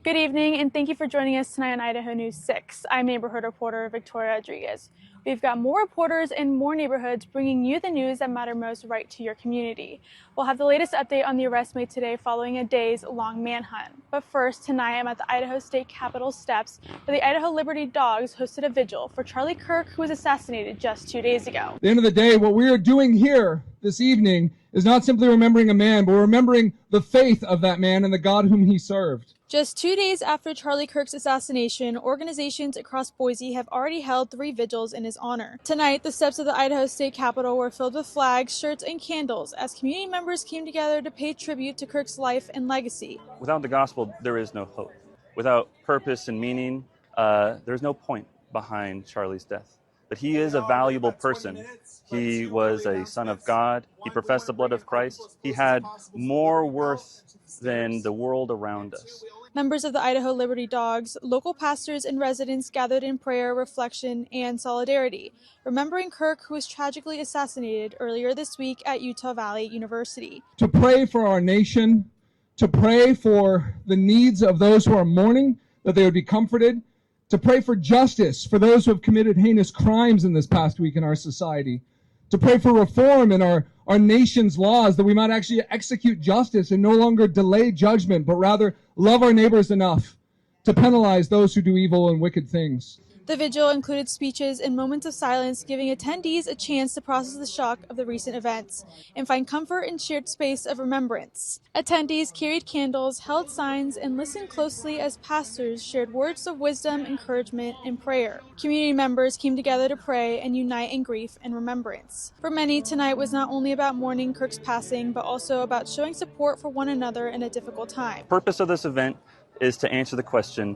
Good evening, and thank you for joining us tonight on Idaho News 6. I'm neighborhood reporter Victoria Rodriguez. We've got more reporters in more neighborhoods bringing you the news that matter most right to your community. We'll have the latest update on the arrest made today following a days-long manhunt. But first, tonight I'm at the Idaho State Capitol steps where the Idaho Liberty Dogs hosted a vigil for Charlie Kirk, who was assassinated just 2 days ago. At the end of the day, what we are doing here this evening is not simply remembering a man, but remembering the faith of that man and the God whom he served. Just 2 days after Charlie Kirk's assassination, organizations across Boise have already held 3 vigils in his honor. Tonight, the steps of the Idaho State Capitol were filled with flags, shirts, and candles as community members came together to pay tribute to Kirk's life and legacy. Without the gospel, there is no hope. Without purpose and meaning, there's no point behind Charlie's death. But he is a valuable person. He was a son of God. He professed the blood of Christ. He had more worth than the world around us. Members of the Idaho Liberty Dogs, local pastors, and residents gathered in prayer, reflection, and solidarity, remembering Kirk, who was tragically assassinated earlier this week at Utah Valley University. To pray for our nation, to pray for the needs of those who are mourning, that they would be comforted, to pray for justice for those who have committed heinous crimes in this past week in our society, to pray for reform in our nation's laws, that we might actually execute justice and no longer delay judgment, but rather love our neighbors enough to penalize those who do evil and wicked things. The vigil included speeches and moments of silence, giving attendees a chance to process the shock of the recent events and find comfort in shared space of remembrance. Attendees carried candles, held signs, and listened closely as pastors shared words of wisdom, encouragement, and prayer. Community members came together to pray and unite in grief and remembrance. For many, tonight was not only about mourning Kirk's passing, but also about showing support for one another in a difficult time. The purpose of this event is to answer the question,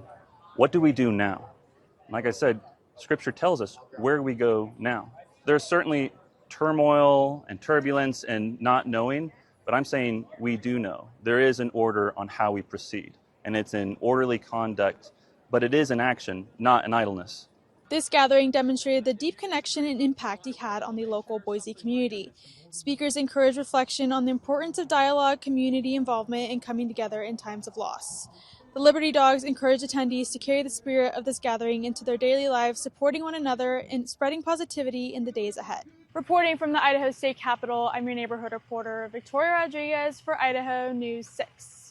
what do we do now? Like I said, Scripture tells us where we go now. There's certainly turmoil and turbulence and not knowing, but I'm saying we do know. There is an order on how we proceed, and it's an orderly conduct, but it is an action, not an idleness. This gathering demonstrated the deep connection and impact he had on the local Boise community. Speakers encouraged reflection on the importance of dialogue, community involvement, and coming together in times of loss. The Liberty Dogs encouraged attendees to carry the spirit of this gathering into their daily lives, supporting one another and spreading positivity in the days ahead. Reporting from the Idaho State Capitol, I'm your neighborhood reporter, Victoria Rodriguez for Idaho News 6.